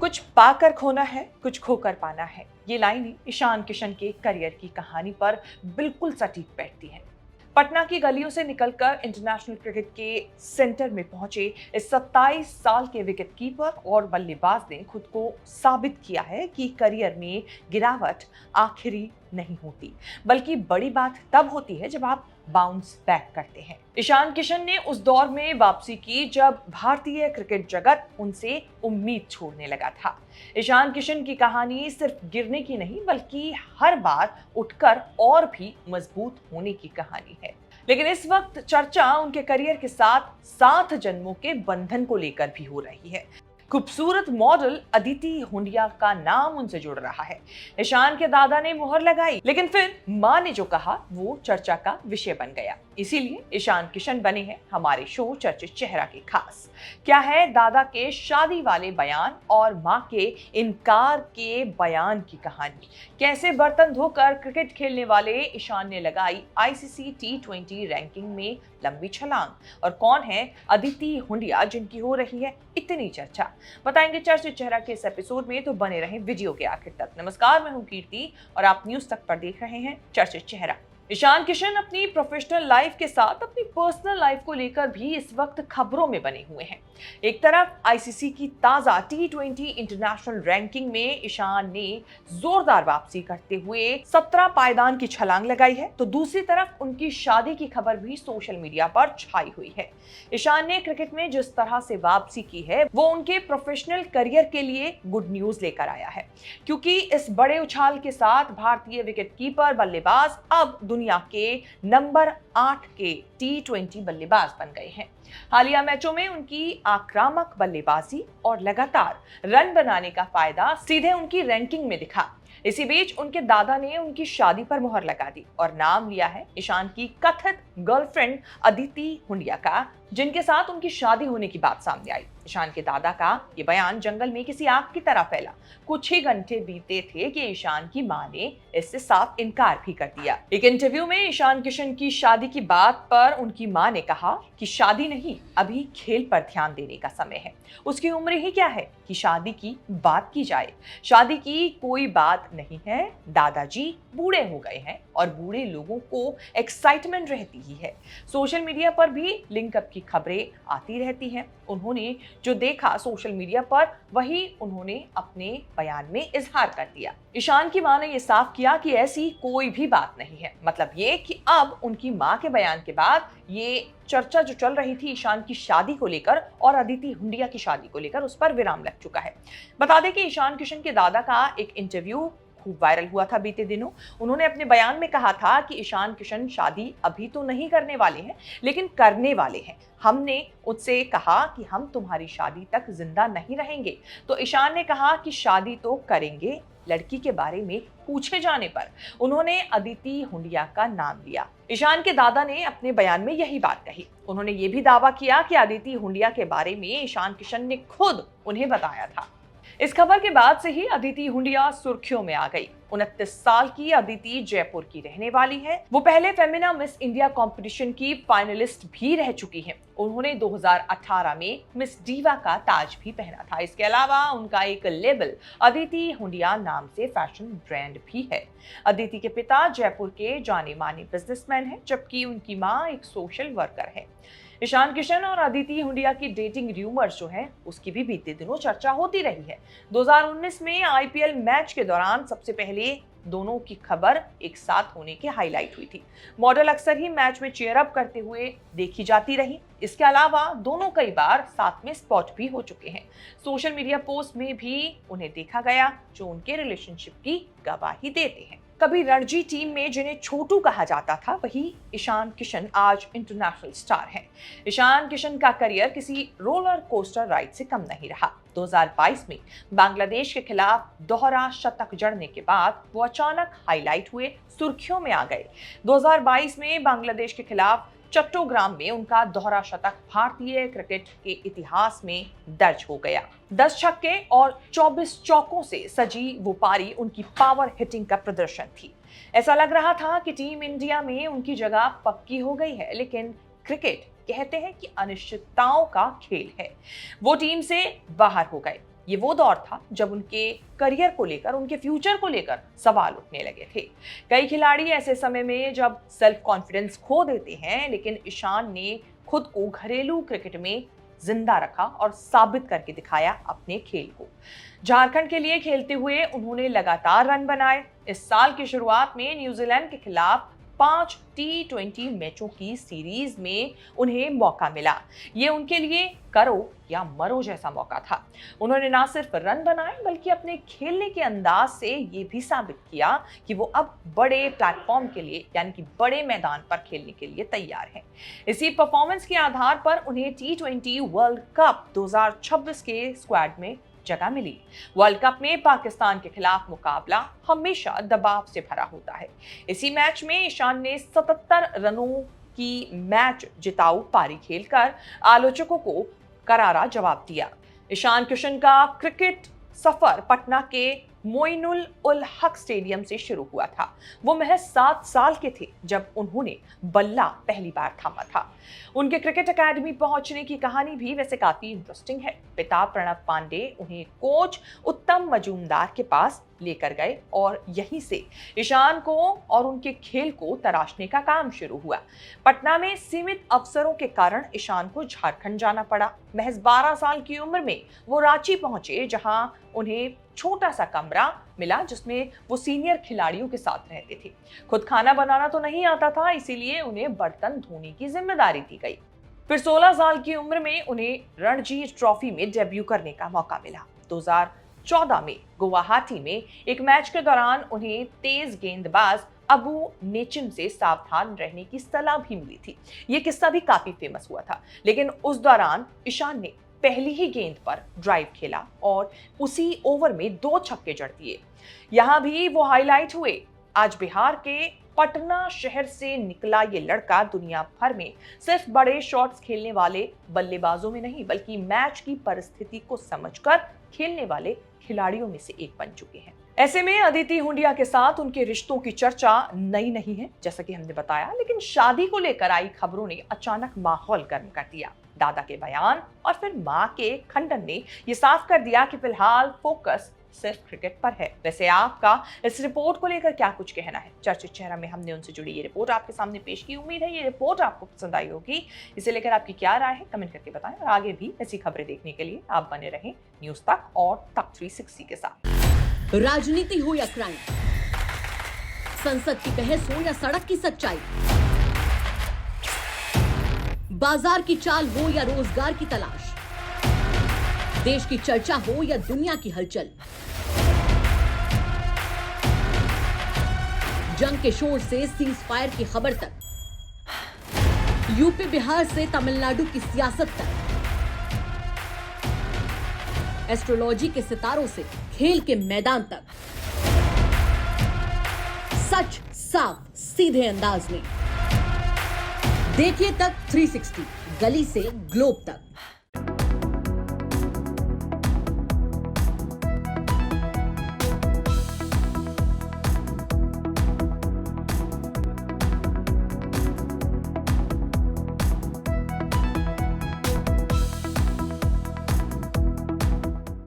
कुछ पाकर खोना है, कुछ खोकर पाना है। ये लाइनें ईशान किशन के करियर की कहानी पर बिल्कुल सटीक बैठती हैं। पटना की गलियों से निकलकर इंटरनेशनल क्रिकेट के सेंटर में पहुंचे इस 27 साल के विकेट कीपर और बल्लेबाज ने खुद को साबित किया है कि करियर में गिरावट आखिरी नहीं होती, बल्कि बड़ी बात तब होती है जब आप बाउंस बैक करते हैं। ईशान किशन ने उस दौर में वापसी की जब भारतीय क्रिकेट जगत उनसे उम्मीद छोड़ने लगा था। ईशान किशन की कहानी सिर्फ गिरने की नहीं, बल्कि हर बार उठकर और भी मजबूत होने की कहानी है। लेकिन इस वक्त चर्चा उनके करियर के साथ 7 जन्मों के बंधन को लेकर भी हो रही है। खूबसूरत मॉडल अदिति हुंडिया का नाम उनसे जुड़ रहा है। ईशान के दादा ने मुहर लगाई, लेकिन फिर मां ने जो कहा वो चर्चा का विषय बन गया। इसीलिए ईशान किशन बने हैं हमारे शो चर्चित चेहरा के खास। क्या है दादा के शादी वाले बयान और मां के इनकार के बयान की कहानी? कैसे बर्तन धोकर क्रिकेट खेलने वाले ईशान ने लगाई आईसीसी T20 रैंकिंग में लंबी छलांग? और कौन है अदिति हुंडिया जिनकी हो रही है इतनी चर्चा? बताएंगे चर्चित चेहरा के इस एपिसोड में, तो बने रहें वीडियो के आखिर तक। नमस्कार, मैं हूं कीर्ति और आप न्यूज तक पर देख रहे हैं चर्चित चेहरा। ईशान किशन अपनी प्रोफेशनल लाइफ के साथ अपनी पर्सनल लाइफ को लेकर भी इस वक्त खबरों में बने हुए हैं। एक तरफ आईसीसी की ताजा T20 इंटरनेशनल रैंकिंग में ईशान ने जोरदार वापसी करते हुए 17 पायदान की छलांग लगाई है, तो दूसरी तरफ उनकी शादी की खबर भी सोशल मीडिया पर छाई हुई है। ईशान ने क्रिकेट में जिस तरह से वापसी की है वो उनके प्रोफेशनल करियर के लिए गुड न्यूज लेकर आया है, क्योंकि इस बड़े उछाल के साथ भारतीय विकेट कीपर बल्लेबाज अब दुनिया के नंबर 8 के T20 बल्लेबाज बन गए हैं। हालिया मैचों में उनकी आक्रामक बल्लेबाजी और लगातार रन बनाने का फायदा सीधे उनकी रैंकिंग में दिखा। इसी बीच उनके दादा ने उनकी शादी पर मुहर लगा दी और नाम लिया है ईशान की कथित गर्लफ्रेंड अदिति हुंडिया का, जिनके साथ उनकी शादी होने की बात सामने आई। ईशान के दादा का ये बयान जंगल में किसी आग की तरह फैला। कुछ ही घंटे बीते थे कि ईशान की मां ने इससे साफ इनकार भी कर दिया। एक इंटरव्यू में ईशान किशन की शादी की बात पर उनकी मां ने कहा कि शादी नहीं, अभी खेल पर ध्यान देने का समय है। उसकी उम्र ही क्या है कि शादी की बात की जाए। शादी की कोई बात नहीं है, दादाजी बूढ़े हो गए हैं और बूढ़े लोगों को एक्साइटमेंट रहती ही है। सोशल मीडिया पर भी लिंकअप की खबरें आती रहती हैं। उन्होंने जो देखा सोशल मीडिया पर वही उन्होंने अपने बयान में इजहार कर दिया। ईशान की मां ने यह साफ किया कि ऐसी कोई भी बात नहीं है। मतलब ये कि अब उनकी मां के बयान के बाद ये चर्चा जो चल रही थी ईशान की शादी को लेकर और अदिति हुंडिया की शादी को लेकर, उस पर विराम लग चुका है। बता दें कि ईशान किशन के दादा का एक इंटरव्यू खूब वायरल हुआ था बीते दिनों। उन्होंने अपने बयान में कहा था कि ईशान किशन शादी अभी तो नहीं करने वाले हैं, लेकिन करने वाले हैं। हमने उससे कहा कि हम तुम्हारी शादी तक जिंदा नहीं रहेंगे, तो ईशान ने कहा कि शादी तो करेंगे। लड़की के बारे में पूछे जाने पर उन्होंने अदिति हुंडिया का नाम लिया। ईशान के दादा ने अपने बयान में यही बात कही। उन्होंने ये भी दावा किया कि अदिति हुंडिया के बारे में ईशान किशन ने खुद उन्हें बताया था। इस खबर के बाद से ही अदिति हुंडिया सुर्खियों में आ गई। 29 साल की अदिति जयपुर की रहने वाली है। वो पहले फेमिना मिस इंडिया कंपटीशन की फाइनलिस्ट भी रह चुकी हैं। उन्होंने 2018 में मिस डीवा का ताज भी पहना था। इसके अलावा उनका एक लेबल अदिति हुंडिया नाम से फैशन ब्रांड भी है। अदिति के पिता जयपुर के जाने माने बिजनेसमैन हैं, जबकि उनकी मां एक सोशल वर्कर है। ईशान किशन और अदिति हुंडिया की डेटिंग रूमर्स जो है उसकी भी बीते दिनों चर्चा होती रही है। 2019 में आईपीएल मैच के दौरान सबसे पहले दोनों की खबर एक साथ होने की हाईलाइट हुई थी। मॉडल अक्सर ही मैच में चीयर अप करते हुए देखी जाती रही। इसके अलावा दोनों कई बार साथ में स्पॉट भी हो चुके हैं। सोशल मीडिया पोस्ट में भी उन्हें देखा गया, जो उनके रिलेशनशिप की गवाही देते हैं। कभी रणजी टीम में जिन्हें छोटू कहा जाता था, वही ईशान किशन आज इंटरनेशनल स्टार हैं। ईशान किशन का करियर किसी रोलर कोस्टर राइड से कम नहीं रहा। 2022 में बांग्लादेश के खिलाफ दोहरा शतक जड़ने के बाद वो अचानक हाईलाइट हुए, सुर्खियों में आ गए। 2022 में बांग्लादेश के खिलाफ चट्टोग्राम में उनका दोहरा शतक भारतीय क्रिकेट के इतिहास में दर्ज हो गया। 10 छक्के और 24 चौकों से सजी वो पारी उनकी पावर हिटिंग का प्रदर्शन थी। ऐसा लग रहा था कि टीम इंडिया में उनकी जगह पक्की हो गई है, लेकिन क्रिकेट कहते हैं कि अनिश्चितताओं का खेल है। वो टीम से बाहर हो गए। ये वो दौर था जब उनके करियर को लेकर, उनके फ्यूचर को लेकर सवाल उठने लगे थे। कई खिलाड़ी ऐसे समय में जब सेल्फ कॉन्फिडेंस खो देते हैं, लेकिन ईशान ने खुद को घरेलू क्रिकेट में जिंदा रखा और साबित करके दिखाया अपने खेल को। झारखंड के लिए खेलते हुए उन्होंने लगातार रन बनाए। इस साल की शुरुआत में न्यूजीलैंड के खिलाफ 5 T20 मैचों की सीरीज में उन्हें मौका मिला। ये उनके लिए करो या मरो जैसा मौका था। उन्होंने ना सिर्फ रन बनाए बल्कि अपने खेलने के अंदाज से ये भी साबित किया कि वो अब बड़े प्लेटफॉर्म के लिए, यानी कि बड़े मैदान पर खेलने के लिए तैयार हैं। इसी परफॉर्मेंस के आधार पर उन्हें T20 वर्ल्ड कप 2026 के स्क्वाड में जगह मिली। वर्ल्ड कप में पाकिस्तान के खिलाफ मुकाबला हमेशा दबाव से भरा होता है। इसी मैच में ईशान ने 77 रनों की मैच जिताऊ पारी खेलकर आलोचकों को करारा जवाब दिया। ईशान किशन का क्रिकेट सफर पटना के मोइनुल उल हक स्टेडियम से शुरू हुआ था। वो महज 7 साल के थे जब उन्होंने बल्ला पहली बार थामा था। उनके क्रिकेट एकेडमी पहुंचने की कहानी भी वैसे काफी इंटरेस्टिंग है। पिता प्रणव पांडे उन्हें कोच उत्तम मजूमदार के पास लेकर गए और यहीं से ईशान को और उनके खेल को तराशने का काम शुरू हुआ। पटना में सीमित अवसरों के कारण ईशान को झारखंड जाना पड़ा। महज 12 साल की उम्र में वो रांची पहुंचे, जहां उन्हें छोटा सा कमरा मिला जिसमें वो सीनियर खिलाड़ियों के साथ रहते थे। खुद खाना बनाना तो नहीं आता था, इसीलिए उन्हें बर्तन धोने की जिम्मेदारी दी गई। फिर 16 साल की उम्र में उन्हें रणजी ट्रॉफी में डेब्यू करने का मौका मिला। 2014 में गुवाहाटी में एक मैच के दौरान उन्हें तेज गेंदबाज अबू नेचिम से सावधान रहने की सलाह भी मिली थी। ये किस्सा भी काफी फेमस हुआ था, लेकिन उस दौरान ईशान ने पहली ही गेंद पर ड्राइव खेला और उसी ओवर में 2 छक्के जड़ दिए। यहां भी वो हाईलाइट हुए। आज बिहार के पटना शहर से निकला ये लड़का दुनिया भर में सिर्फ बड़े शॉट्स खेलने वाले बल्लेबाजों में नहीं, बल्कि मैच की परिस्थिति को समझकर खेलने वाले खिलाड़ियों में से एक बन चुके हैं। ऐसे में अदिति हुंडिया के साथ उनके रिश्तों की चर्चा नई नहीं है, जैसा कि हमने बताया, लेकिन शादी को लेकर आई खबरों ने अचानक माहौल गर्म कर दिया। दादा के बयान और फिर मां के खंडन ने यह साफ कर दिया कि फिलहाल फोकस सिर्फ क्रिकेट पर है। वैसे आपका इस रिपोर्ट को लेकर क्या कुछ कहना है? चर्चित चेहरा में हमने उनसे जुड़ी ये रिपोर्ट आपके सामने पेश की। उम्मीद है ये रिपोर्ट आपको पसंद आई होगी। इसे लेकर आपकी क्या राय है, कमेंट करके बताएं और आगे भी ऐसी खबरें देखने के लिए आप बने रहें न्यूज तक और तक 360 के साथ। राजनीति हो या क्राइम, संसद की बहस हो या सड़क की सच्चाई, बाजार की चाल हो या रोजगार की तलाश, देश की चर्चा हो या दुनिया की हलचल, जंग के शोर से सीज फायर की खबर तक, यूपी बिहार से तमिलनाडु की सियासत तक, एस्ट्रोलॉजी के सितारों से खेल के मैदान तक, सच साफ सीधे अंदाज में देखिए तक 360, गली से ग्लोब तक।